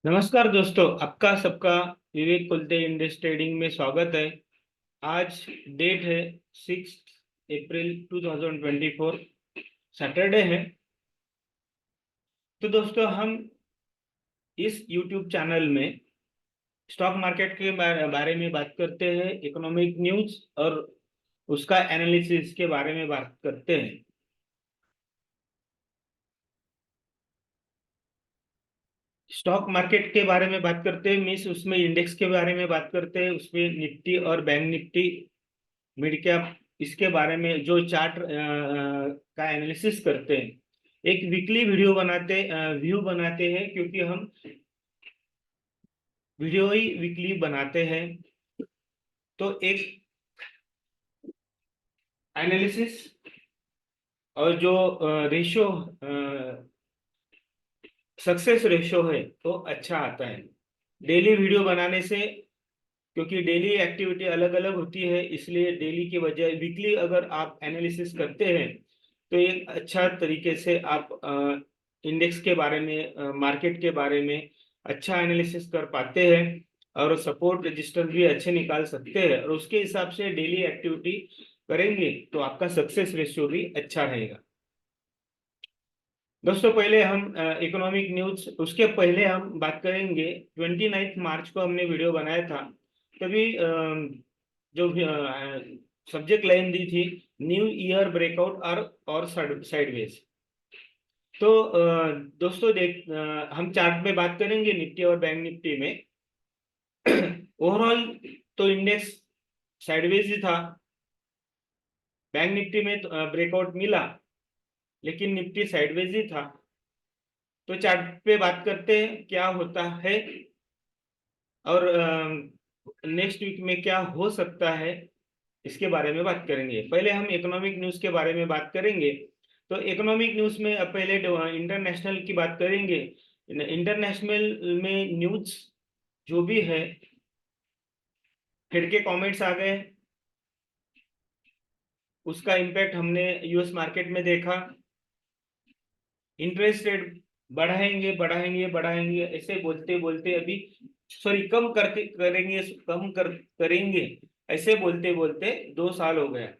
नमस्कार दोस्तों, आपका सबका विवेक कुलते इंडेक्स ट्रेडिंग में स्वागत है। आज डेट है 6 अप्रैल 2024, सैटरडे है। तो दोस्तों, हम इस यूट्यूब चैनल में स्टॉक मार्केट के बारे में बात करते हैं, इकोनॉमिक न्यूज और उसका एनालिसिस के बारे में बात करते हैं। स्टॉक मार्केट के बारे में बात करते हैं मीन्स उसमें इंडेक्स के बारे में बात करते हैं, उसमें निफ्टी और बैंक निफ्टी, मिड कैप, इसके बारे में जो चार्ट का एनालिसिस करते हैं। एक वीकली वीडियो बनाते व्यू बनाते हैं, क्योंकि हम वीडियो ही वीकली बनाते हैं। तो एक एनालिसिस और जो रेशियो, सक्सेस रेशियो है, तो अच्छा आता है डेली वीडियो बनाने से। क्योंकि डेली एक्टिविटी अलग अलग होती है, इसलिए डेली के बजाय वीकली अगर आप एनालिसिस करते हैं तो एक अच्छा तरीके से आप इंडेक्स के बारे में, मार्केट के बारे में अच्छा एनालिसिस कर पाते हैं और सपोर्ट रजिस्टर भी अच्छे निकाल सकते हैं, और उसके हिसाब से डेली एक्टिविटी करेंगे तो आपका सक्सेस रेशियो भी अच्छा रहेगा। दोस्तों, पहले हम इकोनॉमिक न्यूज, उसके पहले हम बात करेंगे 29 मार्च को हमने वीडियो बनाया था। तभी जो सब्जेक्ट लाइन दी थी, न्यू ईयर ब्रेकआउट और साइडवेज। तो दोस्तों, हम चार्ट में बात करेंगे निफ्टी और बैंक निफ्टी में। ओवरऑल तो इंडेक्स साइडवेज ही था। बैंक निफ्टी में ब्रेकआउट मिला, लेकिन निफ्टी साइडवेज ही था। तो चार्ट पे बात करते हैं क्या होता है और नेक्स्ट वीक में क्या हो सकता है, इसके बारे में बात करेंगे। पहले हम इकोनॉमिक न्यूज के बारे में बात करेंगे। तो इकोनॉमिक न्यूज में पहले इंटरनेशनल की बात करेंगे। इंटरनेशनल में न्यूज जो भी है, फेड के कमेंट्स आ गए, उसका इम्पैक्ट हमने यूएस मार्केट में देखा। इंटरेस्ट रेट बढ़ाएंगे बढ़ाएंगे बढ़ाएंगे ऐसे बोलते बोलते अभी, सॉरी, कम करके करेंगे, करेंगे ऐसे बोलते बोलते 2 साल हो गया।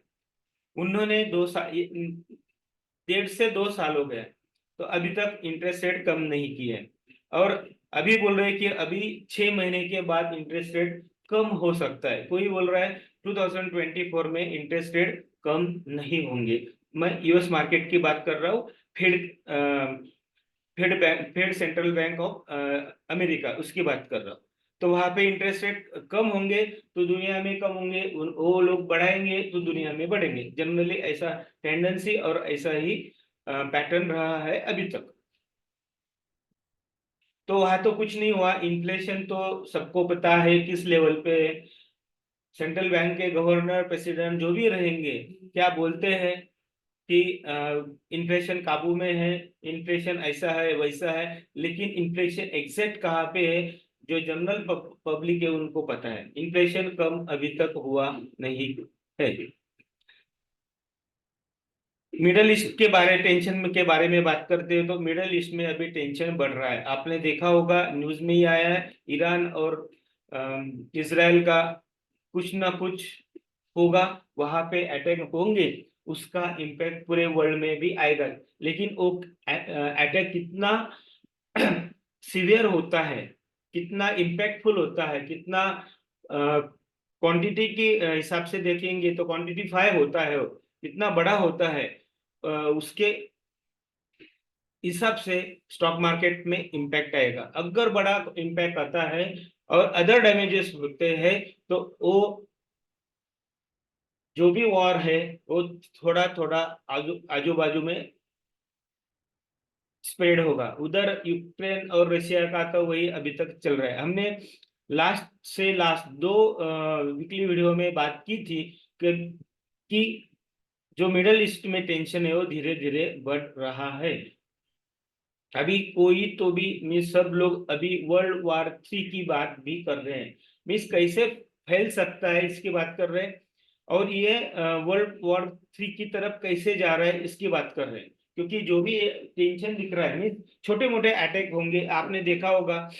उन्होंने 2 साल, 1.5 से 2 साल हो गया, तो अभी तक इंटरेस्ट रेट कम नहीं की है। और अभी बोल रहे हैं कि अभी 6 महीने के बाद इंटरेस्ट रेट कम हो सकता है। कोई बोल रहा है 2024 में इंटरेस्ट रेट कम नहीं होंगे। मैं यूएस मार्केट की बात कर रहा हूँ। Fed Fed central bank of America, उसकी बात कर रहा हूँ। तो वहां पे इंटरेस्ट रेट कम होंगे तो दुनिया में कम होंगे, वो लोग बढ़ाएंगे तो दुनिया में बढ़ेंगे। जनरली ऐसा टेंडेंसी और ऐसा ही पैटर्न रहा है अभी तक। तो वहां तो कुछ नहीं हुआ। इन्फ्लेशन तो सबको पता है किस लेवल पे। सेंट्रल बैंक के गवर्नर, प्रेसिडेंट जो भी रहेंगे, क्या बोलते हैं कि इन्फ्लेशन काबू में है, इन्फ्लेशन ऐसा है वैसा है, लेकिन इन्फ्लेशन एग्जैक्ट कहाँ पे है, जो जनरल पब्लिक है उनको पता है। इन्फ्लेशन कम अभी तक हुआ नहीं है। मिडल ईस्ट के बारे टेंशन में के बारे में बात करते हैं, तो मिडल ईस्ट में अभी टेंशन बढ़ रहा है। आपने देखा होगा, न्यूज में ही आया है, ईरान और इसराइल का कुछ ना कुछ होगा, वहां पे अटैक होंगे, उसका इम्पैक्ट पूरे वर्ल्ड में भी आएगा। लेकिन वो अटैक कितना सीवियर होता है, कितना इम्पैक्टफुल होता है, कितना क्वांटिटी के हिसाब से देखेंगे तो क्वांटिटी 5 होता है, वो कितना बड़ा होता है, उसके हिसाब से स्टॉक मार्केट में इम्पैक्ट आएगा। अगर बड़ा इम्पैक्ट आता है और अदर डैमेजेस होते हैं, तो वो जो भी वॉर है वो थोड़ा थोड़ा आजू आजू बाजू में स्प्रेड होगा। उधर यूक्रेन और रशिया का तो वही अभी तक चल रहा है। हमने लास्ट दो वीकली वीडियो में बात की थी कि जो मिडल ईस्ट में टेंशन है वो धीरे धीरे बढ़ रहा है। अभी कोई तो भी मीन्स सब लोग अभी वर्ल्ड वॉर 3 की बात भी कर रहे हैं। मीन्स कैसे फैल सकता है इसकी बात कर रहे हैं, और ये वर्ल्ड वॉर 3 की तरफ कैसे जा रहा है इसकी बात कर रहे हैं। क्योंकि जो भी टेंशन दिख रहा है छोटे मोटे अटैक होंगे। आपने देखा होगा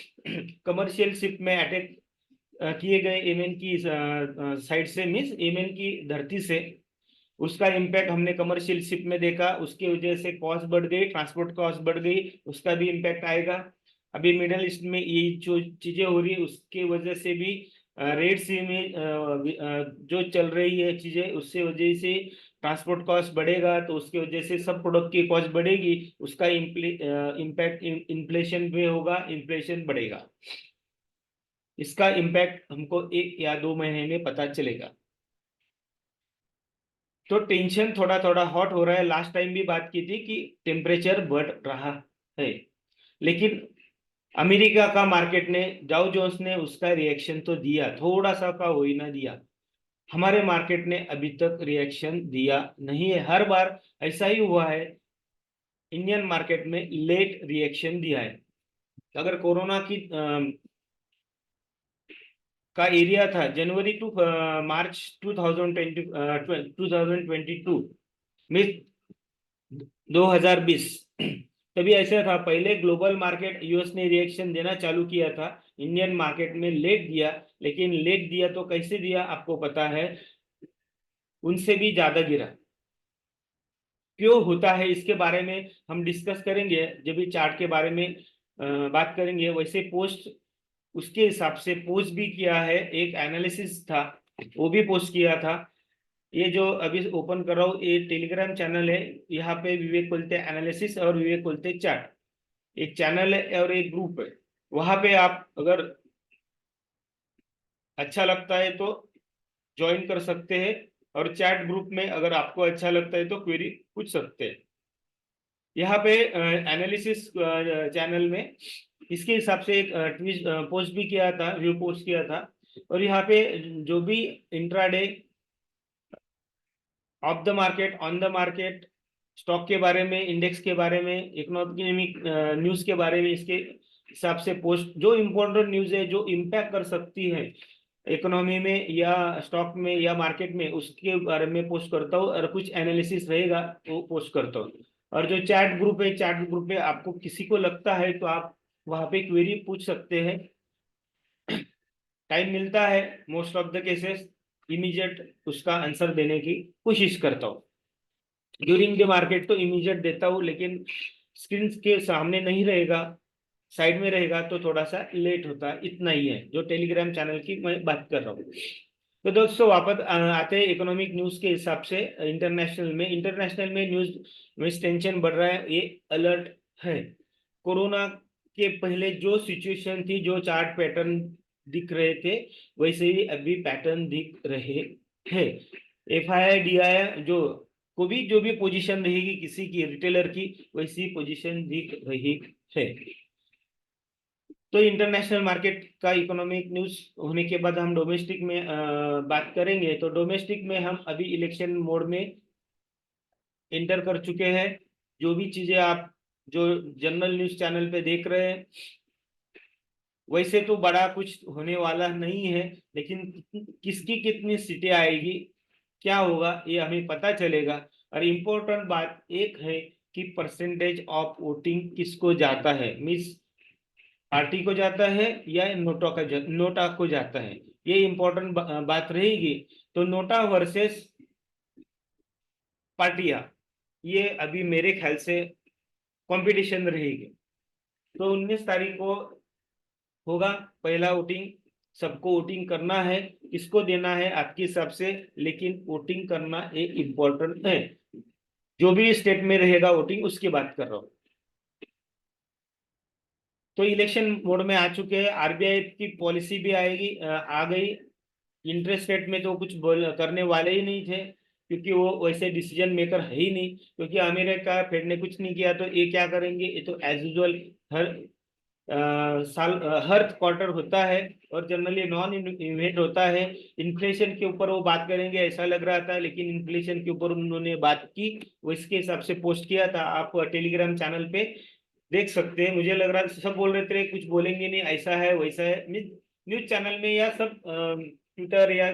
कमर्शियल शिप में अटैक किए गए यमन की साइड से, मीन्स यमन की धरती से, उसका इम्पैक्ट हमने कमर्शियल शिप में देखा। उसकी वजह से कॉस्ट बढ़ गई, ट्रांसपोर्ट कॉस्ट बढ़ गई, उसका भी इम्पैक्ट आएगा। अभी मिडल ईस्ट में ये जो चीजें हो रही है उसकी वजह से भी रेड सी में जो चल रही है चीजें, उससे वजह से ट्रांसपोर्ट कॉस्ट बढ़ेगा, तो उसकी वजह से सब प्रोडक्ट की कॉस्ट बढ़ेगी, उसका इम्पैक्ट इन्फ्लेशन पे होगा, इन्फ्लेशन बढ़ेगा। इसका इम्पैक्ट हमको 1 या 2 महीने में पता चलेगा। तो टेंशन थोड़ा थोड़ा हॉट हो रहा है। लास्ट टाइम भी बात की थी कि टेम्परेचर बढ़ रहा है, लेकिन अमेरिका का मार्केट ने, डाउ जोन्स ने उसका रिएक्शन तो दिया, थोड़ा सा का हो ही ना दिया। हमारे मार्केट ने अभी तक रिएक्शन दिया नहीं है। हर बार ऐसा ही हुआ है, इंडियन मार्केट में लेट रिएक्शन दिया है। अगर कोरोना की का एरिया था जनवरी टू मार्च 2022 में, 2020, तभी ऐसा था। पहले ग्लोबल मार्केट यूएस ने रिएक्शन देना चालू किया था, इंडियन मार्केट में लेट दिया। लेकिन लेट दिया तो कैसे दिया आपको पता है, उनसे भी ज्यादा गिरा। क्यों होता है इसके बारे में हम डिस्कस करेंगे जब भी चार्ट के बारे में बात करेंगे। वैसे पोस्ट उसके हिसाब से पोस्ट भी किया है, एक एनालिसिस था वो भी पोस्ट किया था। ये जो अभी ओपन कर रहा हूँ ये टेलीग्राम चैनल है, यहाँ पे विवेक बोलते हैं एनालिसिस और विवेक बोलते हैं चार्ट। एक चैनल है और एक ग्रुप है, वहां पे आप अगर अच्छा लगता है तो ज्वाइन कर सकते हैं, और चैट ग्रुप में अगर आपको अच्छा लगता है तो क्वेरी पूछ सकते हैं। यहाँ पे एनालिसिस चैनल में इसके हिसाब से एक ट्वीट पोस्ट भी किया था, व्यू पोस्ट किया था। और यहाँ पे जो भी intraday, of the market, on the market, stock के बारे में, इंडेक्स के बारे में, इकोनॉमिक न्यूज के बारे में, इसके हिसाब से पोस्ट, जो इम्पोर्टेंट न्यूज है जो इम्पैक्ट कर सकती है इकोनॉमी में या स्टॉक में या मार्केट में, उसके बारे में पोस्ट करता हूँ। और कुछ एनालिसिस रहेगा वो पोस्ट करता हूँ। और जो चैट ग्रुप है, चैट ग्रुप में आपको किसी को लगता है तो आप वहां पे क्वेरी पूछ सकते हैं। टाइम मिलता है, most of the cases immediate उसका आंसर देने की कोशिश करता हूँ। ड्यूरिंग द मार्केट तो इमीडिएट देता हूँ, लेकिन स्क्रीन के सामने नहीं रहेगा, साइड में रहेगा तो थोड़ा सा लेट होता है। इतना ही है जो टेलीग्राम चैनल की मैं बात कर रहा हूँ। तो दोस्तों वापस आते हैं इकोनॉमिक न्यूज के हिसाब से। इंटरनेशनल में न्यूज में टेंशन बढ़ रहा है, ये अलर्ट है। कोरोना के पहले जो सिचुएशन थी, जो चार्ट पैटर्न दिख रहे थे, वैसे ही अभी पैटर्न दिख रहे हैं। FII DII को भी जो भी पोजीशन रहेगी किसी की रिटेलर की, वैसी पोजीशन दिख रही है। तो इंटरनेशनल मार्केट का इकोनॉमिक न्यूज होने के बाद हम डोमेस्टिक में बात करेंगे। तो डोमेस्टिक में हम अभी इलेक्शन मोड में एंटर कर चुके हैं। जो भी चीजें आप जो जनरल न्यूज चैनल पे देख रहे हैं, वैसे तो बड़ा कुछ होने वाला नहीं है, लेकिन किसकी कितनी सीटें आएगी, क्या होगा, ये हमें पता चलेगा। और इम्पोर्टेंट बात एक है कि परसेंटेज ऑफ वोटिंग किसको जाता है, मीन्स पार्टी को जाता है या नोटा को जाता है, ये इंपॉर्टेंट बात रहेगी। तो नोटा वर्सेस पार्टियां, ये अभी मेरे ख्याल से कंपटीशन रहेगी। तो 19 तारीख को होगा पहला वोटिंग। सबको वोटिंग करना है, किसको देना है आपके हिसाब से, लेकिन वोटिंग करना एक इम्पोर्टेंट है। जो भी स्टेट में रहेगा वोटिंग, उसकी बात कर रहा हूँ। तो इलेक्शन मोड में आ चुके हैं। RBI की पॉलिसी भी आ गई। इंटरेस्ट रेट में तो कुछ करने वाले ही नहीं थे, क्योंकि वो वैसे डिसीजन मेकर है ही नहीं। क्योंकि अमेरिका फेड ने कुछ नहीं किया तो ये क्या करेंगे, ये तो एज यूजुअल हर साल हर क्वार्टर होता है, और जनरली नॉन इवेंट होता है। इन्फ्लेशन के ऊपर वो बात करेंगे ऐसा लग रहा था, लेकिन इन्फ्लेशन के ऊपर उन्होंने बात की, वो इसके हिसाब से पोस्ट किया था। आप टेलीग्राम चैनल पे देख सकते हैं। मुझे लग रहा था सब बोल रहे थे कुछ बोलेंगे नहीं, ऐसा है वैसा है, न्यूज चैनल में या सब ट्विटर या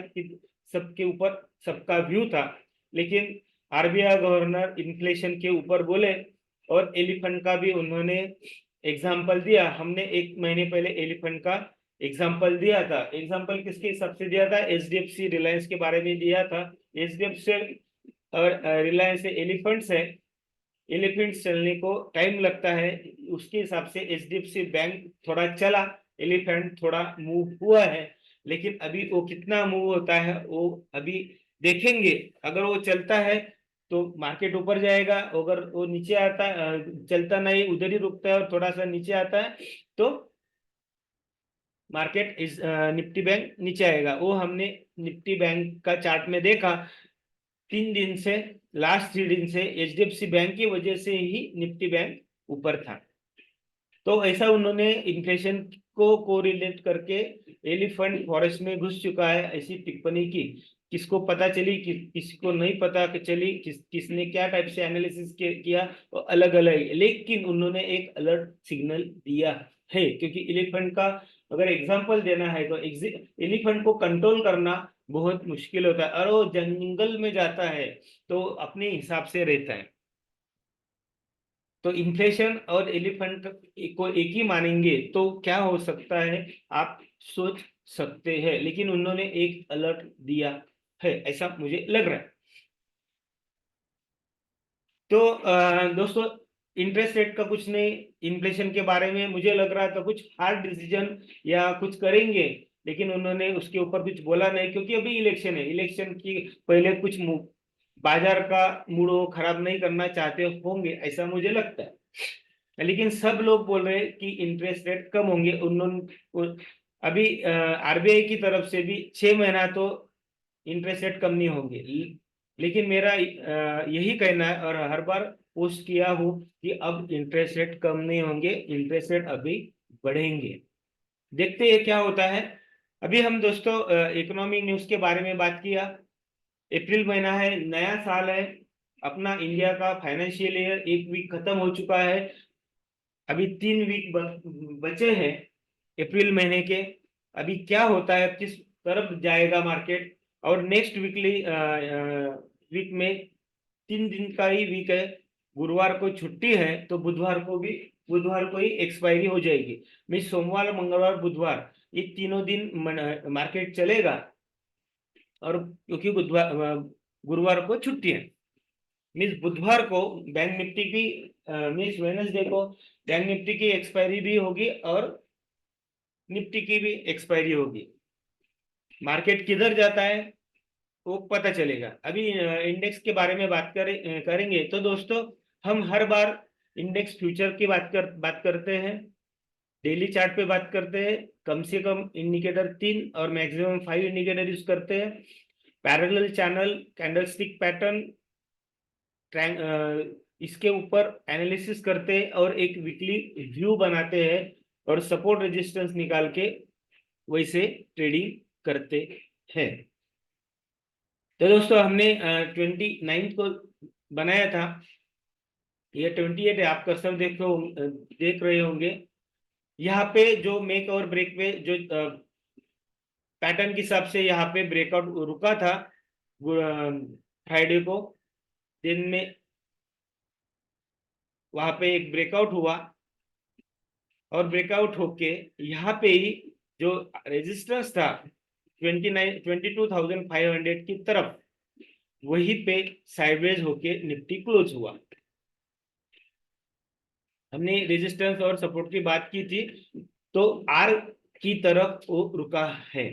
सबके ऊपर सबका व्यू था। लेकिन RBI गवर्नर इन्फ्लेशन के ऊपर बोले और एलिफेंट का भी उन्होंने एग्जाम्पल दिया। हमने एक महीने पहले एलिफेंट का एग्जाम्पल दिया था। एग्जाम्पल किसके हिसाब से दिया था? एचडीएफसी रिलायंस के बारे में दिया था। एचडीएफसी और रिलायंस एलिफेंट्स है, एलिफेंट चलने को टाइम लगता है, उसके हिसाब से एचडीएफसी बैंक थोड़ा चला, एलिफेंट थोड़ा मूव हुआ है। लेकिन अभी वो कितना मूव होता है वो अभी देखेंगे। अगर वो चलता है तो मार्केट ऊपर जाएगा, अगर वो नीचे आता चलता नहीं, उधर ही रुकता है और थोड़ा सा नीचे आता है तो मार्केट इस निफ्टी बैंक नीचे आएगा। वो हमने निफ्टी बैंक का चार्ट में देखा 3 दिन से, लास्ट 3 दिन से एचडीएफसी बैंक की वजह से ही निफ्टी बैंक ऊपर था। तो ऐसा उन्होंने इन्फ्लेशन को कोरिलेट करके एलिफेंट फॉरेस्ट में घुस चुका है ऐसी टिप्पणी की। किसको पता चली, किसी को नहीं पता चली, किसने क्या टाइप से एनालिसिस किया, तो अलग अलग, लेकिन उन्होंने एक अलर्ट सिग्नल दिया है। क्योंकि एलिफेंट का अगर एग्जांपल देना है तो एलिफेंट को कंट्रोल करना बहुत मुश्किल होता है, और वो जंगल में जाता है तो अपने हिसाब से रहता है। तो इन्फ्लेशन और एलिफेंट को एक ही मानेंगे तो क्या हो सकता है आप सोच सकते हैं। लेकिन उन्होंने एक अलर्ट दिया है ऐसा मुझे लग रहा है। तो दोस्तों, इंटरेस्ट रेट का कुछ नहीं, इन्फ्लेशन के बारे में मुझे लग रहा था कुछ हार्ड डिसीजन या कुछ करेंगे, लेकिन उन्होंने उसके ऊपर कुछ बोला नहीं, क्योंकि अभी इलेक्शन है। इलेक्शन की पहले कुछ बाजार का मूड वो खराब नहीं करना चाहते होंगे ऐसा मुझे लगता है। लेकिन सब लोग बोल रहे हैं कि इंटरेस्ट रेट कम होंगे। उन्होंने अभी आरबीआई की तरफ से भी 6 महीना तो इंटरेस्ट रेट कम नहीं होंगे। लेकिन मेरा यही कहना है और हर बार पोस्ट किया हूँ कि अब इंटरेस्ट रेट कम नहीं होंगे, इंटरेस्ट रेट अभी बढ़ेंगे। देखते हैं क्या होता है। अभी हम दोस्तों इकोनॉमिक न्यूज के बारे में बात किया। अप्रैल महीना है, नया साल है, अपना इंडिया का फाइनेंशियल ईयर 1 वीक खत्म हो चुका है। अभी 3 वीक बचे हैं अप्रैल महीने के। अभी क्या होता है, किस तरफ जाएगा मार्केट, और नेक्स्ट वीक में 3 दिन का ही वीक है। गुरुवार को छुट्टी है तो बुधवार को ही एक्सपायरी हो जाएगी। मैं सोमवार मंगलवार बुधवार ये तीनों दिन मार्केट चलेगा, और क्योंकि बुधवार गुरुवार को छुट्टी है, मीन्स बुधवार को बैंक निफ्टी की मीन्स वेडनेसडे को बैंक निफ्टी की एक्सपायरी भी होगी और निफ्टी की भी एक्सपायरी होगी। मार्केट किधर जाता है वो पता चलेगा। अभी इंडेक्स के बारे में करेंगे तो दोस्तों, हम हर बार इंडेक्स फ्यूचर की बात करते हैं, डेली चार्ट पे बात करते हैं, कम से कम इंडिकेटर 3 और मैक्सिमम 5 इंडिकेटर यूज करते हैं, पैरेलल चैनल, कैंडलस्टिक पैटर्न, इसके ऊपर एनालिसिस करते हैं और एक वीकली व्यू बनाते हैं और सपोर्ट रेजिस्टेंस निकाल के वैसे ट्रेडिंग करते हैं। तो दोस्तों, हमने 29 को बनाया था, ये 28 है, आप कर्सर देख रहे होंगे। यहाँ पे जो मेक और ब्रेक पे जो पैटर्न के हिसाब से यहाँ पे ब्रेकआउट रुका था फ्राइडे को दिन में, वहां पे एक ब्रेकआउट हुआ और ब्रेकआउट होके यहाँ पे ही जो रेजिस्टेंस था 22,500 की तरफ, वहीं पे साइडवेज होके निफ्टी क्लोज हुआ। हमने रेजिस्टेंस और सपोर्ट की बात की थी, तो आर की तरफ वो रुका है,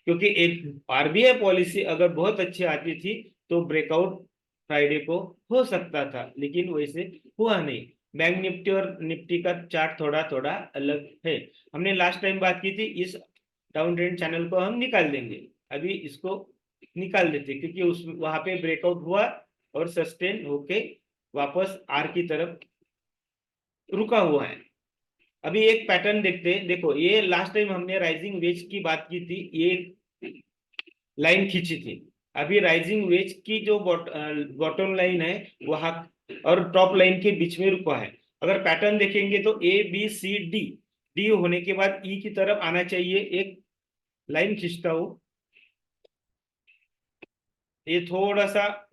क्योंकि एक आरबीआई पॉलिसी अगर बहुत अच्छी आती थी तो ब्रेकआउट फ्राइडे को हो सकता था, लेकिन वैसे हुआ नहीं। बैंक निफ्टी और निफ्टी का चार्ट थोड़ा थोड़ा अलग है। हमने लास्ट टाइम बात की थी इस डाउन ट्रेंड चैनल को हम निकाल देंगे, अभी इसको निकाल देते क्योंकि उस वहां पे ब्रेकआउट हुआ और सस्टेन होके वापस आर की तरफ रुका हुआ है। अभी एक पैटर्न देखते हैं। देखो, ये लास्ट टाइम हमने राइजिंग वेज की बात की थी, ये लाइन खींची थी। अभी राइजिंग वेज की जो बॉटम लाइन है वहां और टॉप लाइन के बीच में रुका है। अगर पैटर्न देखेंगे तो A B C D, D होने के बाद ई की तरफ आना चाहिए। एक लाइन खींचता हूं, ये थोड़ा सा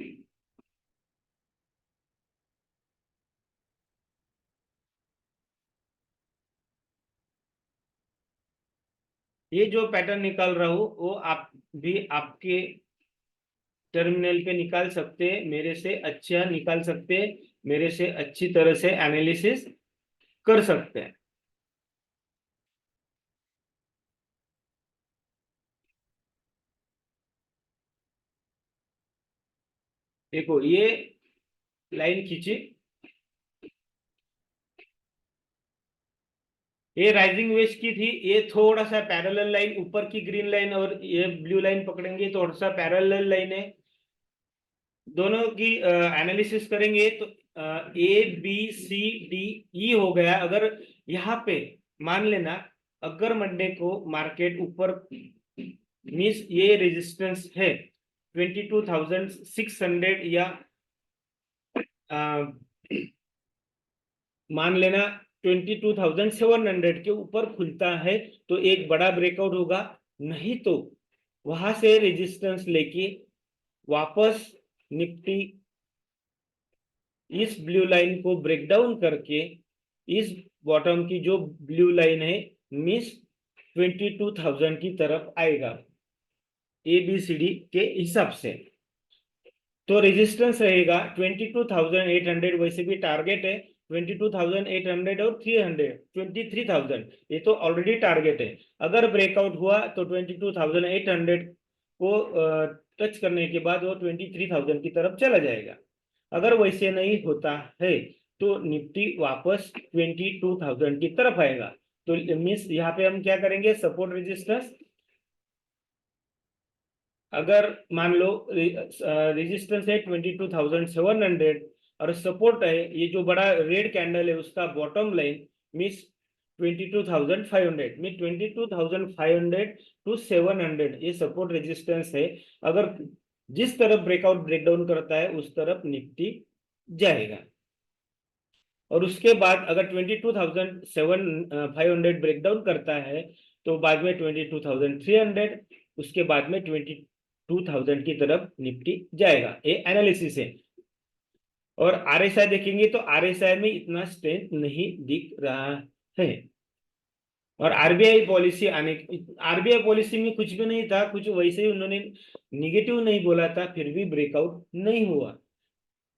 ये जो पैटर्न निकाल रहा हूँ वो आप भी आपके टर्मिनल पे निकाल सकते हैं, मेरे से अच्छा निकाल सकते हैं, मेरे से अच्छी तरह से एनालिसिस कर सकते हैं। देखो ये लाइन खींची, ये राइजिंग वेज की थी, ये थोड़ा सा पैरेलल लाइन, ऊपर की ग्रीन लाइन और ये ब्लू लाइन पकड़ेंगे, थोड़ा सा पैरेलल लाइन है, दोनों की एनालिसिस करेंगे तो A B C D E हो गया। अगर यहाँ पे मान लेना, अगर मंडे को मार्केट ऊपर, मीन्स ये रेजिस्टेंस है 22,600 या आ, मान लेना 22,700 के ऊपर खुलता है तो एक बड़ा ब्रेकआउट होगा, नहीं तो वहां से रेजिस्टेंस लेके वापस निफ्टी इस ब्लू लाइन को ब्रेक डाउन करके इस बॉटम की जो ब्लू लाइन है मिस 22,000 की तरफ आएगा ए बी सी डी के हिसाब से। तो रेजिस्टेंस रहेगा 22,800, वैसे भी टारगेट है 22,800 और 300, 23,000, ये तो ऑलरेडी टारगेट है। अगर ब्रेकआउट हुआ तो 22,800 को टच करने के बाद वो 23,000 की तरफ चला जाएगा। अगर वैसे नहीं होता है तो निफ्टी वापस 22,000 की तरफ आएगा। तो मीन्स यहाँ पे हम क्या करेंगे, सपोर्ट रेजिस्टेंस, अगर मान लो रेजिस्टेंस है 22,700 और सपोर्ट है ये जो बड़ा रेड कैंडल है उसका bottom line means 22,500, mean 22,500 to 700 ये सपोर्ट रेजिस्टेंस है। अगर जिस तरफ ब्रेकआउट ब्रेकडाउन करता है उस तरफ निफ्टी जाएगा। और उसके बाद अगर 22,500 ब्रेकडाउन करता है तो बाद में 22,300, उसके बाद में 22,000 की तरफ निफ्टी जाएगा। ये एनालिसिस है। और आरएसआई देखेंगे तो आरएसआई में इतना स्ट्रेंथ नहीं दिख रहा है। और आरबीआई पॉलिसी आने, आरबीआई पॉलिसी में कुछ भी नहीं था, कुछ वैसे ही उन्होंने निगेटिव नहीं बोला था, फिर भी ब्रेकआउट नहीं हुआ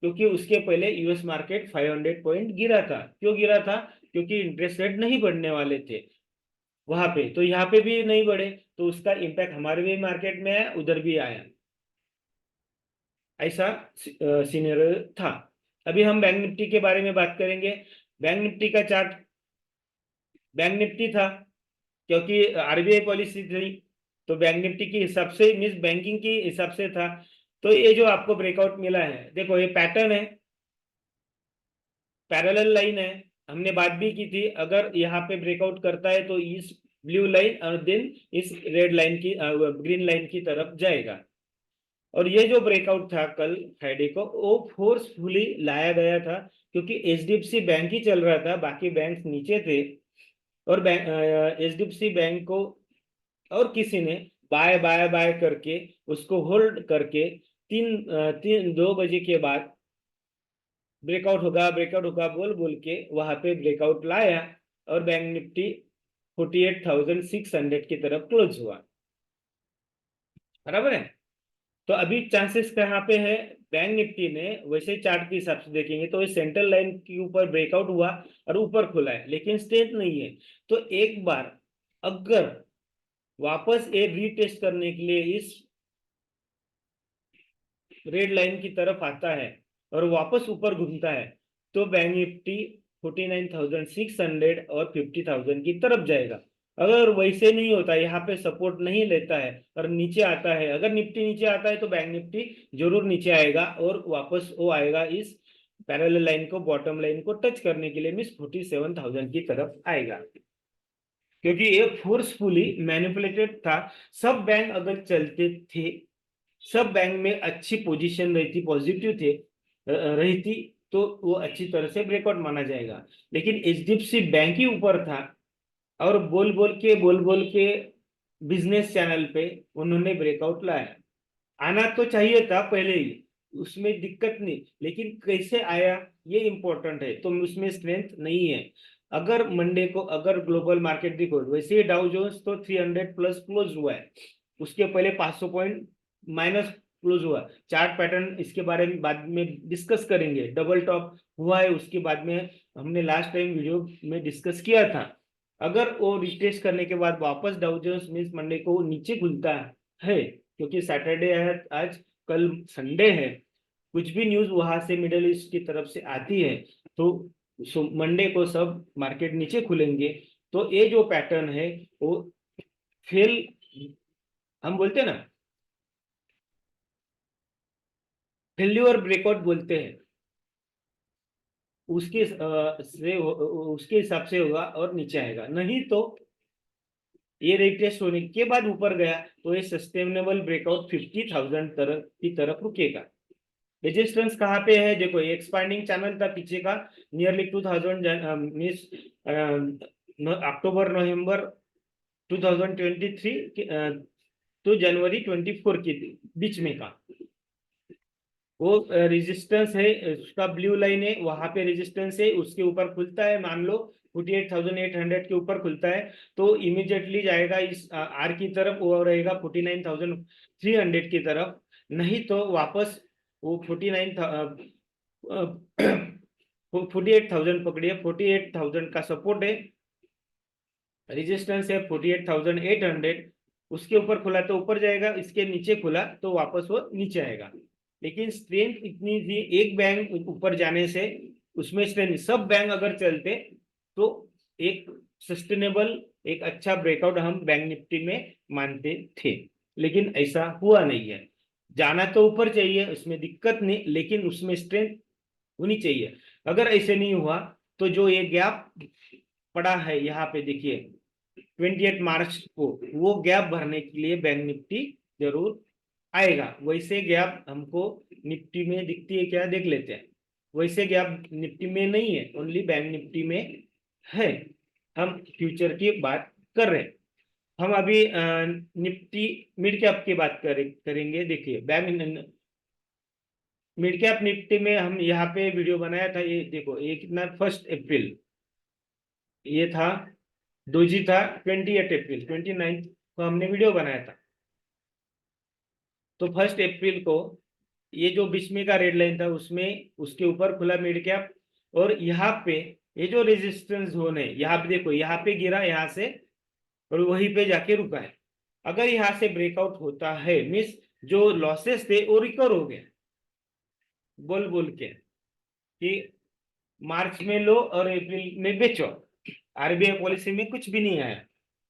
क्योंकि उसके पहले यूएस मार्केट 500 पॉइंट गिरा था। क्यों गिरा था? क्योंकि इंटरेस्ट रेट नहीं बढ़ने वाले थे वहां पे, तो यहाँ पे भी नहीं बढ़े तो उसका इम्पैक्ट हमारे भी मार्केट में आया, उधर भी आया, ऐसा सीनियर था। अभी हम बैंक निफ्टी के बारे में बात करेंगे। बैंक निफ्टी का चार्ट, बैंक निफ्टी था क्योंकि आरबीआई पॉलिसी थी तो बैंक निफ्टी के हिसाब से मीन्स बैंकिंग के हिसाब से था। तो ये जो आपको ब्रेकआउट मिला है, देखो ये पैटर्न है, पैरेलल लाइन है, हमने बात भी की थी, अगर यहाँ पे ब्रेकआउट करता है तो इस ब्लू लाइन और देन इस रेड लाइन की ग्रीन लाइन की तरफ जाएगा। और ये जो ब्रेकआउट था कल फ्राइडे को वो फोर्सफुली लाया गया था क्योंकि एचडीएफसी बैंक ही चल रहा था, बाकी बैंक नीचे थे। और बैंक एचडीएफसी बैंक को और किसी ने बाय बाय बाय करके उसको होल्ड करके 2 बजे के बाद ब्रेकआउट होगा बोल बोल के वहां पे ब्रेकआउट लाया और बैंक निफ्टी 48,600 की तरफ क्लोज हुआ। बराबर है। तो अभी चांसेस कहाँ पे है, बैंक निफ्टी ने वैसे चार्ट के हिसाब से देखेंगे तो इस सेंट्रल लाइन के ऊपर ब्रेकआउट हुआ और ऊपर खुला है लेकिन स्ट्रेंथ नहीं है। तो एक बार अगर वापस ये रीटेस्ट करने के लिए इस रेड लाइन की तरफ आता है और वापस ऊपर घूमता है तो बैंक निफ्टी 49,600 और 50,000 की तरफ जाएगा। अगर वैसे नहीं होता, यहाँ पे सपोर्ट नहीं लेता है और नीचे आता है, अगर निफ्टी नीचे आता है तो बैंक निफ्टी जरूर नीचे आएगा और वापस वो आएगा इस पैरेलल लाइन को, बॉटम लाइन को टच करने के लिए मीन्स 47,000 की तरफ आएगा। क्योंकि ये फोर्सफुली मैनिपुलेटेड था। सब बैंक अगर चलते थे, सब बैंक में अच्छी पोजीशन रहती, पॉजिटिव थे रहती तो वो अच्छी तरह से ब्रेकआउट माना जाएगा। लेकिन एचडीएफसी बैंक ही ऊपर था और बोल बोल के बिजनेस चैनल पे उन्होंने ब्रेकआउट लाया। आना तो चाहिए था पहले ही, उसमें दिक्कत नहीं, लेकिन कैसे आया ये इंपॉर्टेंट है, तो उसमें स्ट्रेंथ नहीं है। अगर मंडे को अगर ग्लोबल मार्केट देखो, वैसे डाउ जोन्स तो 300 प्लस क्लोज हुआ है, उसके पहले 500 पॉइंट माइनस क्लोज हुआ। चार्ट पैटर्न इसके बारे में बाद में डिस्कस करेंगे। डबल टॉप हुआ है, उसके बाद में हमने लास्ट टाइम वीडियो में डिस्कस किया था। अगर वो रिटेस्ट करने के बाद वापस डाउ जोन्स मीन्स मंडे को नीचे खुलता है, क्योंकि सैटरडे है आज, कल संडे है, कुछ भी न्यूज वहां से मिडल ईस्ट की तरफ से आती है तो मंडे को सब मार्केट नीचे खुलेंगे। तो ये जो पैटर्न है वो फेल, हम बोलते हैं ना, फेल्यूर ब्रेकआउट बोलते हैं, उसके हिसाब से होगा और नीचे आएगा। नहीं तो ये रिटेस्ट होने के बाद ऊपर गया तो ये सस्टेनेबल ब्रेकआउट 50,000 की तरफ रुकेगा। रेजिस्टेंस कहाँ पे है देखो, ये एक्सपांडिंग चैनल था पीछे का, नियरली 2000 मीन्स अक्टूबर नवंबर 2023 तो जनवरी 24 के बीच में का वो रेजिस्टेंस है, उसका ब्लू लाइन है, वहां पे रेजिस्टेंस है, उसके ऊपर खुलता है, मान लो 48,800 के ऊपर खुलता है तो इमीडिएटली जाएगा इस आर की तरफ, वो रहेगा 49,300 की तरफ। नहीं तो वापस वो 48,000 पकड़िए, 48,000 का सपोर्ट है, रेजिस्टेंस है 48,800, उसके ऊपर खुला तो ऊपर जाएगा, इसके नीचे खुला तो वापस वो नीचे आएगा। लेकिन स्ट्रेंथ इतनी थी एक बैंक ऊपर जाने से, उसमें स्ट्रेंथ सब बैंक अगर चलते तो एक सस्टेनेबल एक अच्छा ब्रेकआउट हम बैंक निफ्टी में मानते थे, लेकिन ऐसा हुआ नहीं है। जाना तो ऊपर चाहिए, उसमें दिक्कत नहीं, लेकिन उसमें स्ट्रेंथ होनी चाहिए। अगर ऐसे नहीं हुआ तो जो ये गैप पड़ा है यहाँ पे देखिए 28 मार्च को, वो गैप भरने के लिए बैंक निफ्टी जरूर आएगा। वैसे गैप हमको निफ्टी में दिखती है क्या, देख लेते हैं। वैसे गैप निफ्टी में नहीं है, ओनली बैंक निफ्टी में है। हम फ्यूचर की बात कर रहे हैं। हम अभी निफ्टी मिड कैप की बात करेंगे। देखिए बैंक मिड कैप निफ्टी में हम यहाँ पे वीडियो बनाया था, ये देखो ये कितना, 1 अप्रैल ये था, दोजी था 28 अप्रैल, 29 को हमने वीडियो बनाया था। तो 1 अप्रैल को ये जो बीच में का रेड लाइन था उसमें उसके ऊपर खुला मिड कैप, और यहाँ पे ये जो रेजिस्टेंस जोन है, यहाँ पे देखो, यहाँ पे गिरा यहाँ से और वहीं पे जाके रुका है। अगर यहाँ से ब्रेकआउट होता है मीन्स जो लॉसेस थे वो रिकवर हो गए, बोल बोल के कि मार्च में लो और अप्रैल में बेचो, आरबीआई पॉलिसी में कुछ भी नहीं आया,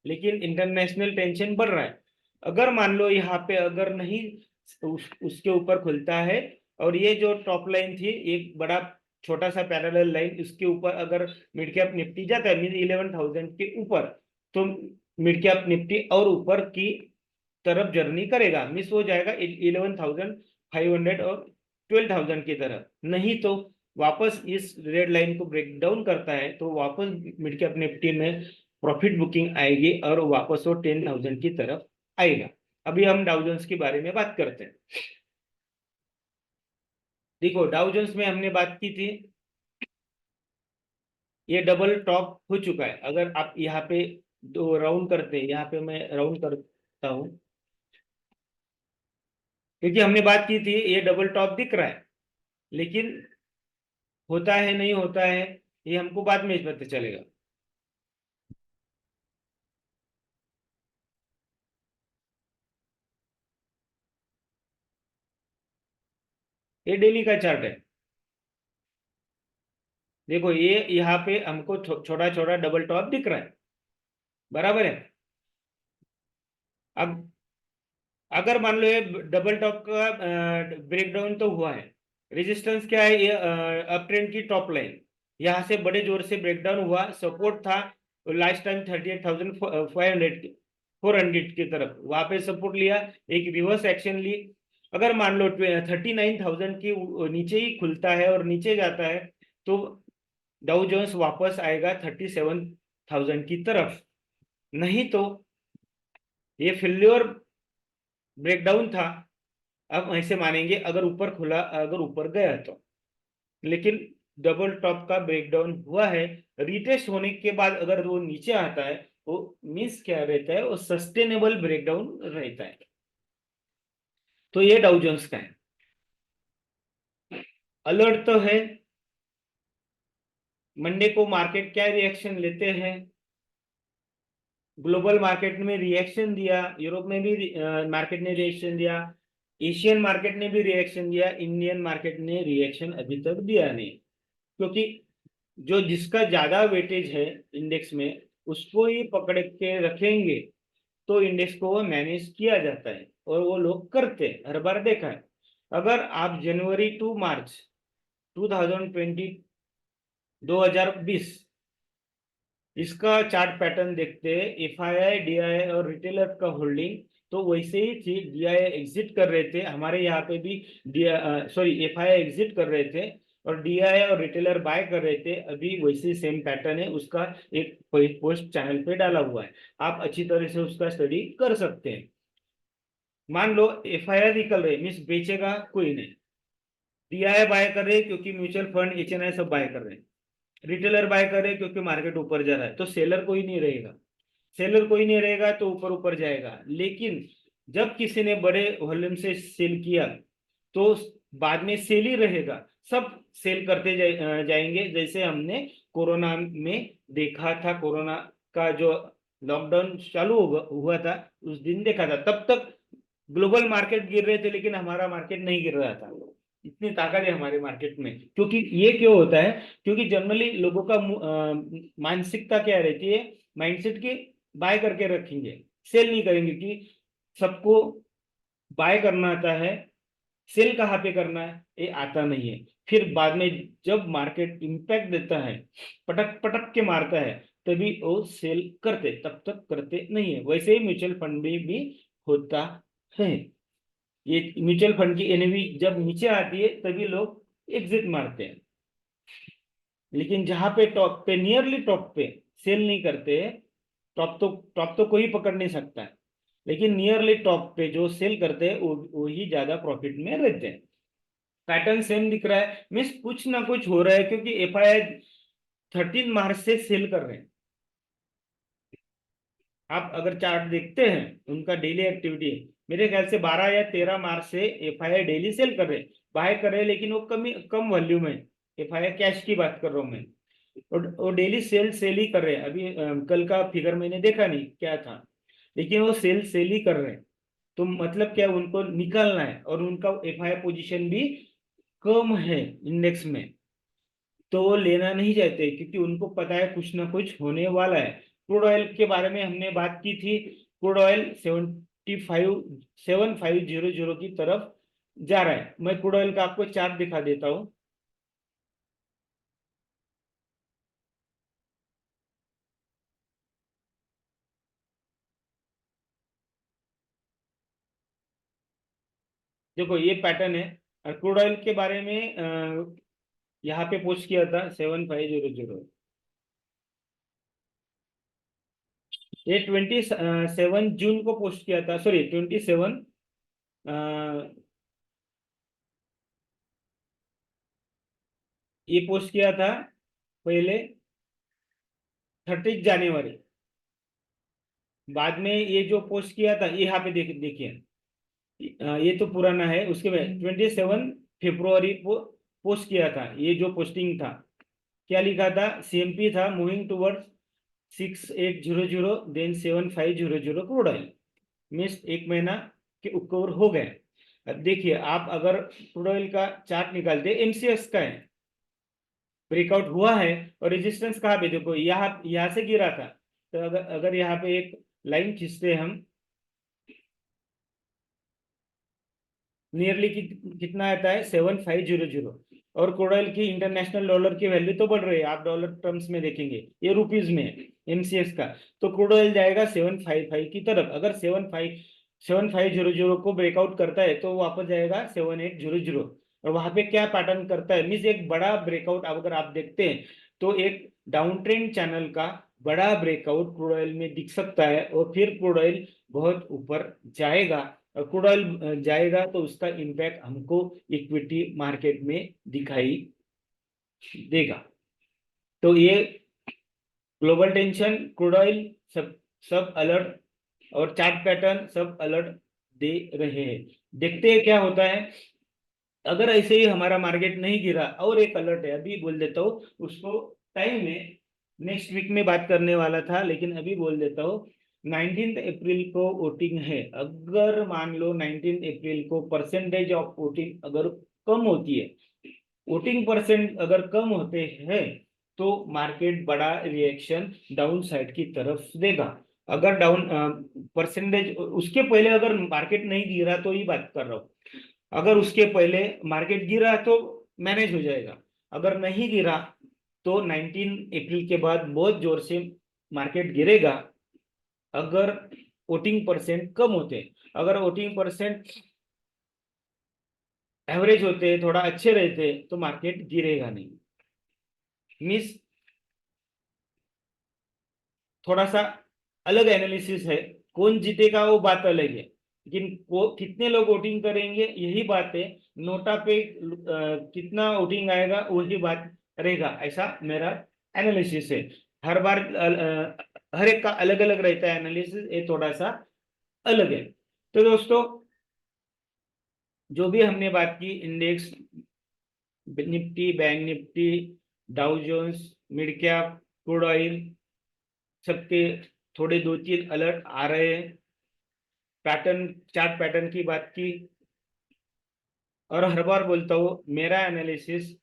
लेकिन इंटरनेशनल टेंशन बढ़ रहा है। अगर मान लो यहाँ पे अगर नहीं उसके ऊपर खुलता है, और ये जो टॉप लाइन थी एक बड़ा छोटा सा पैरेलल लाइन, इसके ऊपर अगर मिड कैप निफ्टी जाता है मीन 11,000 के ऊपर, तो मिड कैप निफ्टी और ऊपर की तरफ जर्नी करेगा, मिस हो जाएगा 11,500 और 12,000 की तरफ। नहीं तो वापस इस रेड लाइन को ब्रेक डाउन करता है तो वापस मिड कैप निफ्टी में प्रॉफिट बुकिंग आएगी और वापस वो 10,000 की तरफ आएगा। अभी हम डाउ जोन्स के बारे में बात करते हैं। देखो डाउ जोन्स में हमने बात की थी, ये डबल टॉप हो चुका है। अगर आप यहाँ पे दो राउंड करते हैं, यहाँ पे मैं राउंड करता हूँ, क्योंकि हमने बात की थी ये डबल टॉप दिख रहा है, लेकिन होता है नहीं होता है ये हमको बाद में पता चलेगा। ये डेली का चार्ट है, देखो ये यहाँ पे हमको छोटा छोटा डबल टॉप दिख रहा है, बराबर है। अब अगर मान लो ये डबल टॉप का ब्रेकडाउन तो हुआ है, रेजिस्टेंस क्या है, ये अप ट्रेंड की टॉप लाइन, यहाँ से बड़े जोर से ब्रेकडाउन हुआ, सपोर्ट था लास्ट टाइम 38,500 400 की तरफ, वहां पे सपोर्ट लिया, एक रिवर्स एक्शन ली। अगर मान लो 39,000 की नीचे ही खुलता है और नीचे जाता है तो डाउ जोन्स वापस आएगा 37,000 की तरफ। नहीं तो ये फेल्योर ब्रेकडाउन था, अब ऐसे मानेंगे अगर ऊपर खुला, अगर ऊपर गया तो। लेकिन डबल टॉप का ब्रेकडाउन हुआ है। रिटेस्ट होने के बाद अगर वो नीचे आता है, वो मीन्स क्या रहता है, वो सस्टेनेबल ब्रेकडाउन रहता है। तो ये डाउ जोन्स का है। अलर्ट तो है, मंडे को मार्केट क्या रिएक्शन लेते हैं। ग्लोबल मार्केट में रिएक्शन दिया, यूरोप में भी मार्केट ने रिएक्शन दिया, एशियन मार्केट ने भी रिएक्शन दिया, इंडियन मार्केट ने रिएक्शन अभी तक दिया नहीं। क्योंकि जो जिसका ज्यादा वेटेज है इंडेक्स में, उसको ही पकड़ के रखेंगे तो इंडेक्स को वो मैनेज किया जाता है, और वो लोग करते हैं, हर बार देखा है। अगर आप जनवरी टू मार्च 2020 2020 इसका चार्ट पैटर्न देखते हैं, एफआईआई, डीआईआई और रिटेलर का होल्डिंग तो वैसे ही थी। डीआईआई एग्जिट कर रहे थे, हमारे यहाँ पे भी एफआईआई एग्जिट कर रहे थे, और डीआईआई और रिटेलर बाय कर रहे थे। अभी वैसे सेम पैटर्न है, उसका एक पोस्ट चैनल पे डाला हुआ है, आप अच्छी तरह से उसका स्टडी कर सकते हैं। मान लो एफआईआई निकल रहे, मीन्स बेचेगा कोई नहीं। डीआईआई बाय कर रहे क्योंकि म्यूचुअल फंड, एचएनआई सब बाय कर रहे हैं। रिटेलर बाय कर रहे क्योंकि मार्केट ऊपर जा रहा है, तो सेलर कोई नहीं रहेगा। सेलर कोई नहीं रहेगा तो ऊपर ऊपर जाएगा। लेकिन जब किसी ने बड़े वॉल्यूम से सेल किया, तो बाद में सेल ही रहेगा, सब सेल करते जाएंगे, जैसे हमने कोरोना में देखा था। कोरोना का जो लॉकडाउन चालू हुआ था, उस दिन देखा था, तब तक ग्लोबल मार्केट गिर रहे थे लेकिन हमारा मार्केट नहीं गिर रहा था। इतनी ताकत है हमारे मार्केट में। क्योंकि ये क्यों होता है, क्योंकि जनरली लोगों का मानसिकता क्या रहती है, माइंडसेट की बाय करके रखेंगे, सेल नहीं करेंगे। कि सबको बाय करना आता है, सेल कहाँ पे करना है ये आता नहीं है। फिर बाद में जब मार्केट इंपैक्ट देता है, पटक पटक के मारता है, तभी वो सेल करते, तब तक करते नहीं है। वैसे ही म्यूचुअल फंड भी होता है। ये म्यूचुअल फंड की एनएवी जब नीचे आती है तभी लोग एग्जिट मारते हैं। लेकिन जहां पे टॉप पे, नियरली टॉप पे सेल नहीं करते, टॉप तो कोई पकड़ नहीं सकता है, लेकिन नियरली टॉप पे जो सेल करते हैं वो ही ज्यादा प्रॉफिट में रहते हैं। पैटर्न सेम दिख रहा है, मीन्स कुछ ना कुछ हो रहा है, क्योंकि एफआईआई 13 मार्च से सेल कर रहे हैं। आप अगर चार्ट देखते हैं उनका डेली एक्टिविटी, मेरे ख्याल से 12 या 13 मार्च से एफआईआई डेली सेल कर रहे हैं, बाय कर रहे हैं, लेकिन वो कम वॉल्यूम है। एफआईआई कैश की बात कर रहा हूँ मैं। और वो डेली सेल ही कर रहे हैं। अभी कल का फिगर मैंने देखा नहीं क्या था, लेकिन वो सेल ही कर रहे हैं। तो मतलब क्या, उनको निकालना है, और उनका एफआईआई पोजीशन भी कम है इंडेक्स में, तो वो लेना नहीं चाहते, क्योंकि उनको पता है कुछ ना कुछ होने वाला है। क्रूड ऑयल के बारे में हमने बात की थी। क्रूड ऑयल 7500 की तरफ जा रहा है। मैं क्रूड ऑयल का आपको चार्ट दिखा देता हूँ। देखो ये पैटर्न है, और क्रूड ऑयल के बारे में यहाँ पे पोस्ट किया था 7500। ये 27 जून को पोस्ट किया था, सॉरी 27, ये पोस्ट किया था पहले 30 जनवरी। बाद में ये जो पोस्ट किया था, ये यहाँ पे देखिए, ये तो पुराना है। उसके बाद 27 फरवरी को पोस्ट किया था, ये जो पोस्टिंग था, क्या लिखा था, सीएमपी था, moving towards 6800 then 7500 crude oil. Means एक महीना के ऊपर हो गए। अब देखिए, आप अगर क्रूड ऑयल का चार्ट निकालते, एमसीएक्स का है, ब्रेकआउट हुआ है, और रेजिस्टेंस कहाँ पे, देखो यहाँ से गिरा था। तो अगर अगर यहाँ पे एक लाइन खींचते हम, नियरली कितना आता है, 7500। और क्रूड ऑयल की इंटरनेशनल डॉलर की वैल्यू तो बढ़ रही है, आप डॉलर टर्म्स में देखेंगे, ये रुपीज में है एमसीएक्स का। तो क्रूड ऑयल जाएगा 755 की तरफ। अगर 7500 को ब्रेकआउट करता है तो वापस जाएगा 7800। और वहां पे क्या पैटर्न करता है, मीन्स एक बड़ा ब्रेकआउट अगर आप देखते हैं, तो एक डाउन ट्रेंड चैनल का बड़ा ब्रेकआउट क्रूड ऑयल में दिख सकता है, और फिर क्रूड ऑयल बहुत ऊपर जाएगा। क्रूड ऑयल जाएगा तो उसका इम्पैक्ट हमको इक्विटी मार्केट में दिखाई देगा। तो ये ग्लोबल टेंशन, क्रूड ऑयल, सब सब अलर्ट और चार्ट पैटर्न सब अलर्ट दे रहे हैं। देखते हैं क्या होता है। अगर ऐसे ही हमारा मार्केट नहीं गिरा, और एक अलर्ट है, अभी बोल देता हूँ उसको, टाइम में नेक्स्ट वीक में बात करने वाला था लेकिन अभी बोल देता हूँ। 19 अप्रैल को वोटिंग है। अगर मान लो 19 अप्रैल को परसेंटेज ऑफ वोटिंग अगर कम होती है, वोटिंग परसेंट अगर कम होते हैं, तो मार्केट बड़ा रिएक्शन डाउन साइड की तरफ देगा। अगर डाउन परसेंटेज उसके पहले अगर मार्केट नहीं गिरा तो ही बात कर रहा हूँ, अगर उसके पहले मार्केट गिरा तो मैनेज हो जाएगा। अगर नहीं गिरा तो 19 अप्रैल के बाद बहुत जोर से मार्केट गिरेगा। अगर वोटिंग परसेंट कम होते, अगर वोटिंग परसेंट एवरेज होते, थोड़ा अच्छे रहते, तो मार्केट गिरेगा नहीं। मीन्स थोड़ा सा अलग एनालिसिस है। कौन जीतेगा वो बात अलग है, लेकिन वो कितने लोग वोटिंग करेंगे यही बात है। नोटा पे कितना वोटिंग आएगा वही बात रहेगा, ऐसा मेरा एनालिसिस है। हर बार हर एक का अलग अलग रहता है एनालिसिस, ये थोड़ा सा अलग है। तो दोस्तों, जो भी हमने बात की, index, Nifty, bank Nifty, Dow Jones, mid cap, crude oil, सबके थोड़े दो तीन अलर्ट आ रहे हैं। पैटर्न, चार्ट पैटर्न की बात की। और हर बार बोलता हूँ, मेरा एनालिसिस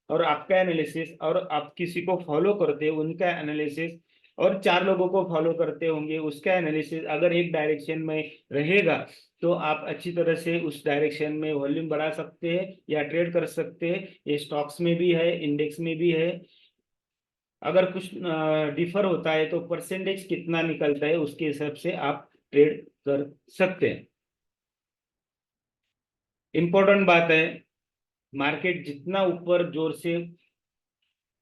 और आपका एनालिसिस, और आप किसी को फॉलो करते हो उनका एनालिसिस, और चार लोगों को फॉलो करते होंगे उसका एनालिसिस, अगर एक डायरेक्शन में रहेगा तो आप अच्छी तरह से उस डायरेक्शन में वॉल्यूम बढ़ा सकते हैं या ट्रेड कर सकते हैं। ये स्टॉक्स में भी है, इंडेक्स में भी है। अगर कुछ डिफर होता है तो परसेंटेज कितना निकलता है उसके हिसाब से आप ट्रेड कर सकते हैं। इंपॉर्टेंट बात है, मार्केट जितना ऊपर जोर से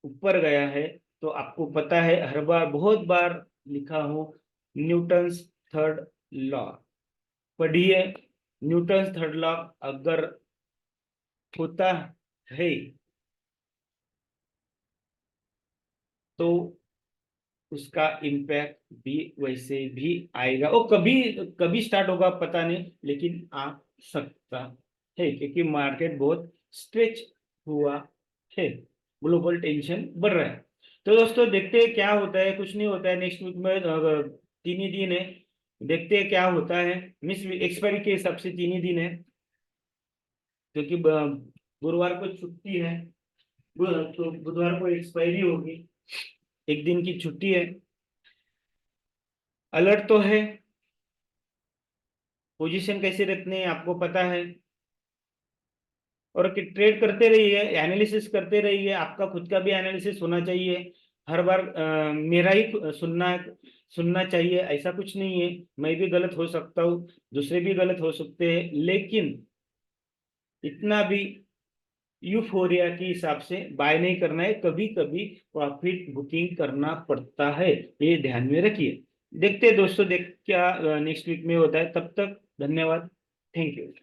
ऊपर गया है, तो आपको पता है, हर बार बहुत बार लिखा हूं, न्यूटन्स थर्ड लॉ पढ़िए। न्यूटन्स थर्ड लॉ अगर होता है तो उसका इम्पैक्ट भी वैसे भी आएगा। वो कभी कभी स्टार्ट होगा पता नहीं, लेकिन आ सकता है, क्योंकि मार्केट बहुत स्ट्रेच हुआ है, ग्लोबल टेंशन बढ़ रहा है। तो दोस्तों देखते हैं क्या होता है। कुछ नहीं होता है, नेक्स्ट वीक में 3 ही दिन है, देखते हैं क्या होता है। मिस एक्सपायरी के हिसाब से 3 ही दिन है, क्योंकि गुरुवार को छुट्टी है, तो बुधवार को एक्सपायरी होगी, एक दिन की छुट्टी है। अलर्ट तो है, पोजीशन कैसे रखने हैं आपको पता है, और ट्रेड करते रहिए, एनालिसिस करते रहिए। आपका खुद का भी एनालिसिस होना चाहिए। हर बार मेरा ही सुनना सुनना चाहिए ऐसा कुछ नहीं है। मैं भी गलत हो सकता हूँ, दूसरे भी गलत हो सकते हैं, लेकिन इतना भी यूफोरिया के हिसाब से बाय नहीं करना है। कभी कभी प्रॉफिट बुकिंग करना पड़ता है, ये ध्यान में रखिए। देखते हैं दोस्तों, देख क्या नेक्स्ट वीक में होता है। तब तक धन्यवाद, थैंक यू।